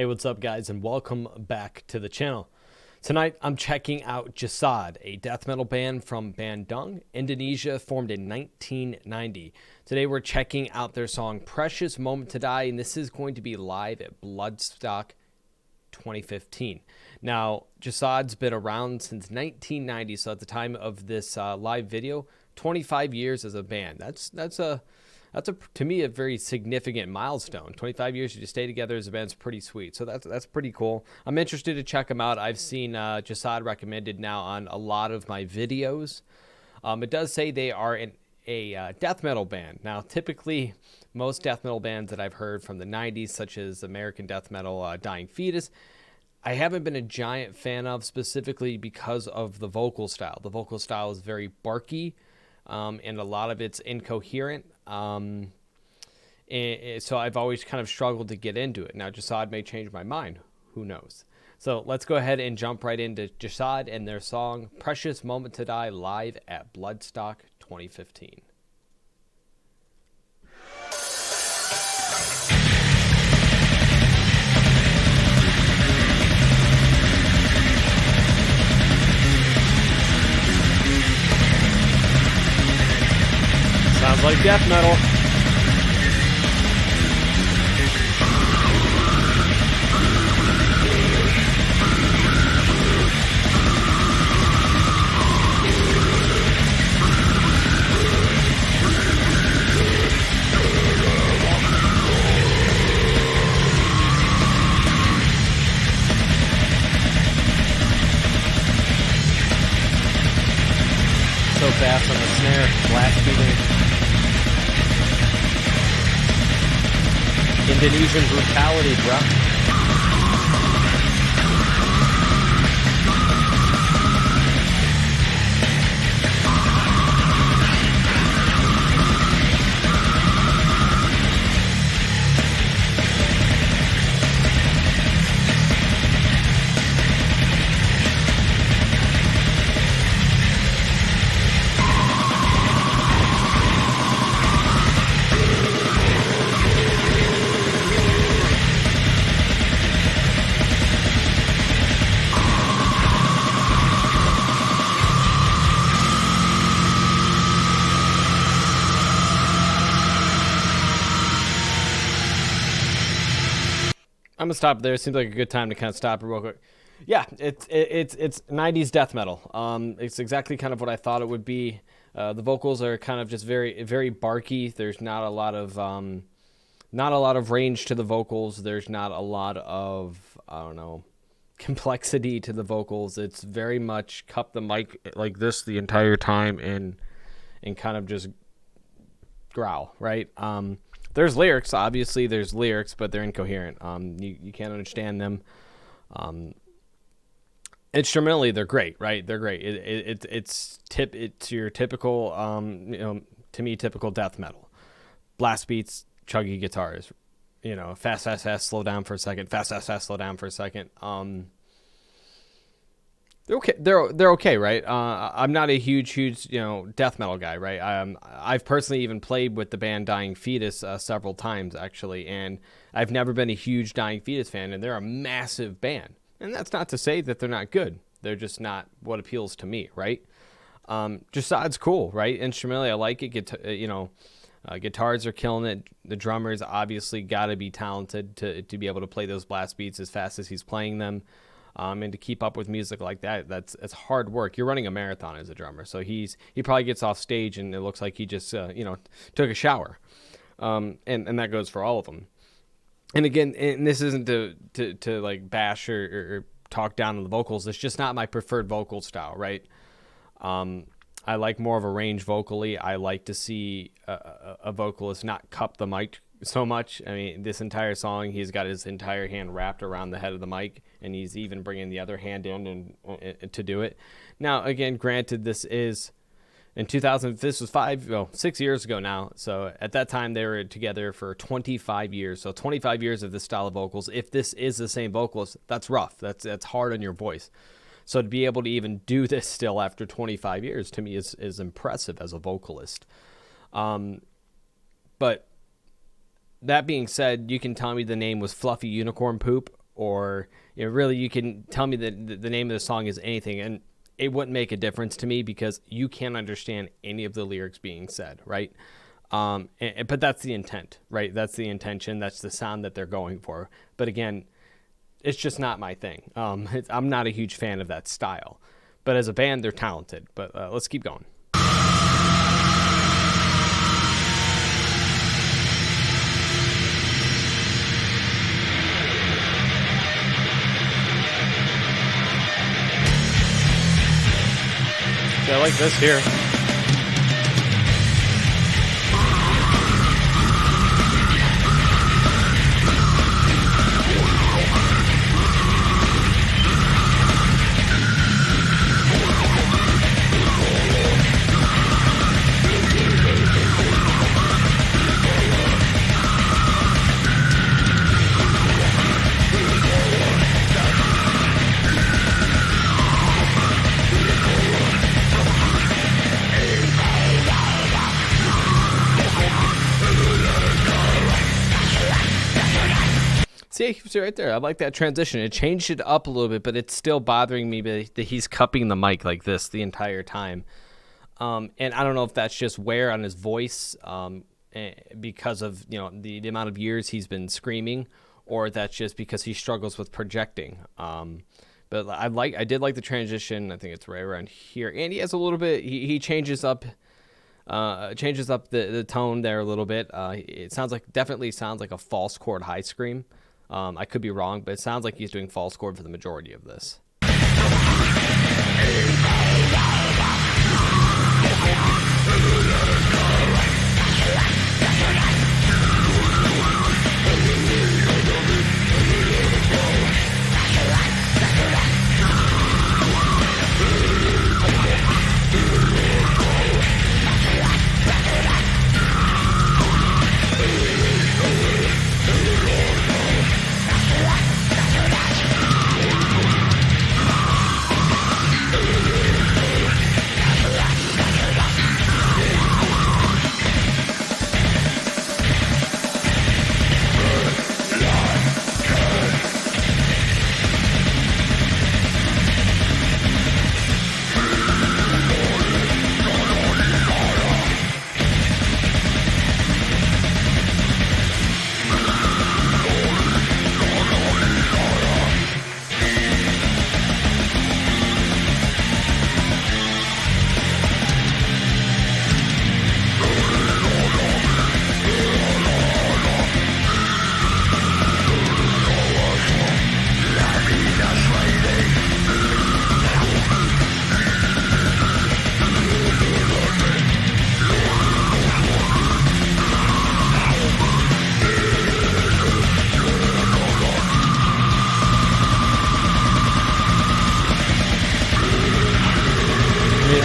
what's up guys, and welcome back to the channel. Tonight I'm checking out Jasad, a death metal band from Bandung, Indonesia, formed in 1990. Today we're checking out their song Precious Moment to Die, and this is going to be live at Bloodstock 2015. Now, Jasad's been around since 1990, so at the time of this live video, 25 years as a band. That's to me a very significant milestone. 25 years to stay together as a band's pretty sweet. So that's pretty cool. I'm interested to check them out. I've seen Jasad recommended now on a lot of my videos. It does say they are a death metal band. Now, typically, most death metal bands that I've heard from the 90s, such as American death metal, Dying Fetus, I haven't been a giant fan of, specifically because of the vocal style. The vocal style is very barky, and a lot of it's incoherent. And so I've always kind of struggled to get into it. Now, Jasad may change my mind. Who knows? So let's go ahead and jump right into Jasad and their song Precious Moment to Die live at Bloodstock 2015. Sounds like death metal. So fast on the snare, blast beating. Indonesian brutality, bruh. I'm gonna stop there. It seems like a good time to kind of stop it real quick. Yeah, it's 90s death metal. It's exactly kind of what I thought it would be. The vocals are kind of just very barky. There's not a lot of range to the vocals. There's not a lot of, I don't know, complexity to the vocals. It's very much cup the mic like this the entire time and kind of just growl, right? There's lyrics, obviously there's lyrics, but they're incoherent. You can't understand them. Instrumentally, they're great, right? They're great. It's your typical, to me, typical death metal. Blast beats, chuggy guitars, fast, slow down for a second, fast, slow down for a second. They're okay. They're okay, right? I'm not a huge, death metal guy, right? I've personally even played with the band Dying Fetus several times, actually, and I've never been a huge Dying Fetus fan, and they're a massive band. And that's not to say that they're not good. They're just not what appeals to me, right? Jasad's cool, right? Instrumentally, I like it. Guitars are killing it. The drummer's obviously got to be talented to be able to play those blast beats as fast as he's playing them. And to keep up with music like that, it's hard work. You're running a marathon as a drummer, so he probably gets off stage and it looks like he just took a shower, and that goes for all of them. And again, and this isn't to like bash or talk down on the vocals. It's just not my preferred vocal style, right? I like more of a range vocally. I like to see a vocalist not cup the mic so much. I mean, this entire song, he's got his entire hand wrapped around the head of the mic, and he's even bringing the other hand in and to do it. Now, again, granted, this is in 2000. This was 6 years ago now. So at that time, they were together for 25 years. So 25 years of this style of vocals. If this is the same vocalist, that's rough. That's hard on your voice. So to be able to even do this still after 25 years, to me, is impressive as a vocalist. But that being said, you can tell me the name was Fluffy Unicorn Poop or really you can tell me that the name of the song is anything, and it wouldn't make a difference to me because you can't understand any of the lyrics being said, right? But that's the intent, right? That's the intention. That's the sound that they're going for. But again, it's just not my thing. I'm not a huge fan of that style. But as a band, they're talented. But let's keep going. I like this here. See right there. I like that transition. It changed it up a little bit, but it's still bothering me that he's cupping the mic like this the entire time. And I don't know if that's just wear on his voice because of the amount of years he's been screaming, or that's just because he struggles with projecting. But I did like the transition. I think it's right around here, and he has a little bit. He changes up the tone there a little bit. It definitely sounds like a false chord high scream. I could be wrong, but it sounds like he's doing false chord for the majority of this.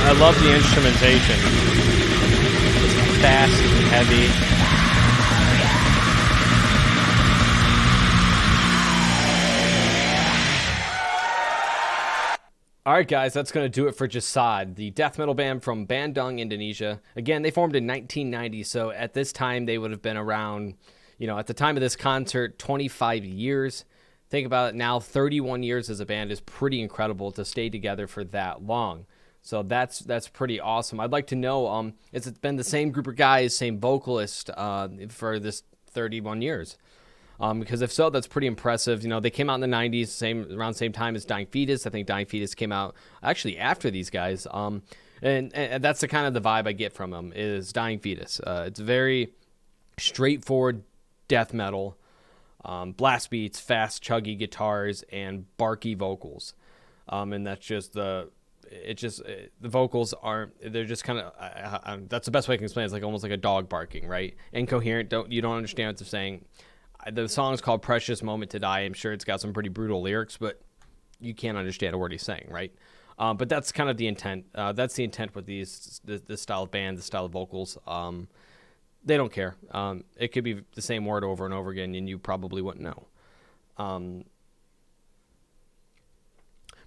I love the instrumentation. It's fast and heavy. Alright guys, that's going to do it for Jasad, the death metal band from Bandung, Indonesia. Again, they formed in 1990, so at this time they would have been around, at the time of this concert, 25 years. Think about it now, 31 years as a band is pretty incredible to stay together for that long. So that's pretty awesome. I'd like to know, has it been the same group of guys, same vocalist for this 31 years? Because if so, that's pretty impressive. They came out in the 90s, around the same time as Dying Fetus. I think Dying Fetus came out actually after these guys. And that's the kind of the vibe I get from them is Dying Fetus. It's very straightforward death metal, blast beats, fast chuggy guitars, and barky vocals. And that's just the vocals they're just kind of that's the best way I can explain it. It's like almost like a dog barking, right? Incoherent. You don't understand what they're saying. The song's called Precious Moment to Die. I'm sure it's got some pretty brutal lyrics, but you can't understand a word he's saying, right? But that's kind of the intent. That's the intent with this style of band, the style of vocals. They don't care. It could be the same word over and over again, and you probably wouldn't know.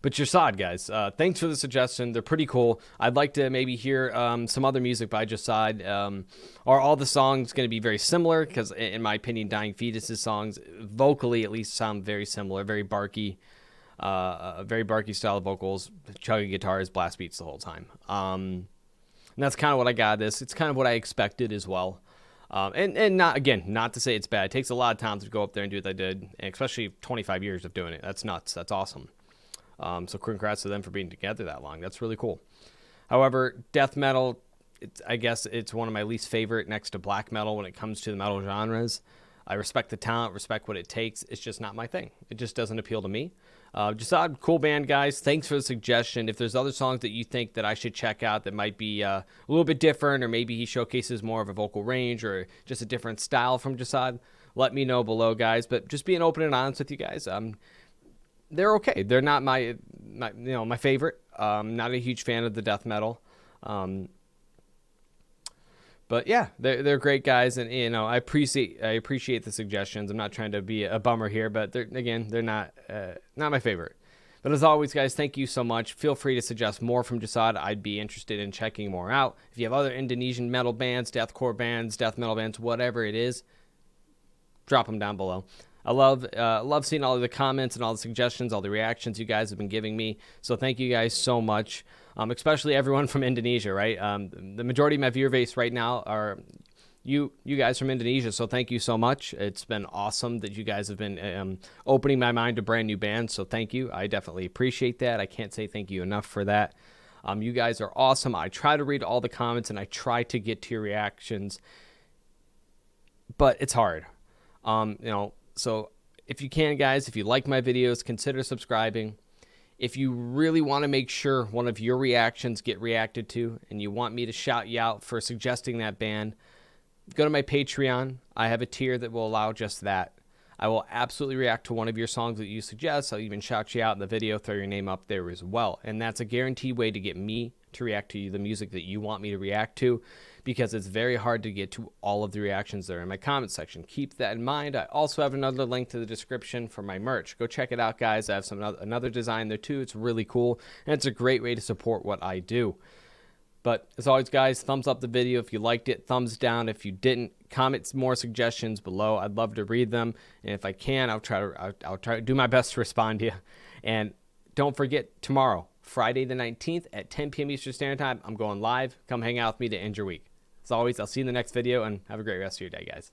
But Jasad, guys, thanks for the suggestion. They're pretty cool. I'd like to maybe hear some other music by Jasad. Are all the songs going to be very similar? Because in my opinion, Dying Fetus's songs, vocally at least, sound very similar, very barky style of vocals, chugging guitars, blast beats the whole time. And that's kind of what I got this. It's kind of what I expected as well. And not to say it's bad. It takes a lot of time to go up there and do what they did, and especially 25 years of doing it. That's nuts. That's awesome. So congrats to them for being together that long. That's really cool. However, death metal, I guess it's one of my least favorite next to black metal when it comes to the metal genres. I respect the talent, respect what it takes. It's just not my thing. It just doesn't appeal to me. Just a cool band, guys. Thanks for the suggestion. If there's other songs that you think that I should check out that might be a little bit different, or maybe he showcases more of a vocal range or just a different style from Jasad, let me know below, guys. But just being open and honest with you guys, they're okay. They're not my favorite. Not a huge fan of the death metal. But yeah, they're great guys, and I appreciate the suggestions. I'm not trying to be a bummer here, but they're not my favorite. But as always, guys, thank you so much. Feel free to suggest more from Jasad. I'd be interested in checking more out. If you have other Indonesian metal bands, deathcore bands, death metal bands, whatever it is, drop them down below. I love seeing all of the comments and all the suggestions, all the reactions you guys have been giving me. So thank you guys so much, especially everyone from Indonesia, right? The majority of my viewer base right now are you guys from Indonesia. So thank you so much. It's been awesome that you guys have been opening my mind to brand new bands. So thank you. I definitely appreciate that. I can't say thank you enough for that. You guys are awesome. I try to read all the comments and I try to get to your reactions, but it's hard. So if you can, guys, if you like my videos, consider subscribing. If you really want to make sure one of your reactions get reacted to and you want me to shout you out for suggesting that band, go to my Patreon. I have a tier that will allow just that. I will absolutely react to one of your songs that you suggest. I'll even shout you out in the video, throw your name up there as well. And that's a guaranteed way to get me to react to the music that you want me to react to, because it's very hard to get to all of the reactions there in my comment section. Keep that in mind. I also have another link to the description for my merch. Go check it out, guys. I have another design there too. It's really cool, and it's a great way to support what I do. But as always, guys, thumbs up the video if you liked it. Thumbs down if you didn't. Comment more suggestions below. I'd love to read them, and if I can, I'll try to do my best to respond to you. And don't forget, tomorrow, Friday the 19th at 10 p.m. Eastern Standard Time, I'm going live. Come hang out with me to end your week. As always, I'll see you in the next video, and have a great rest of your day, guys.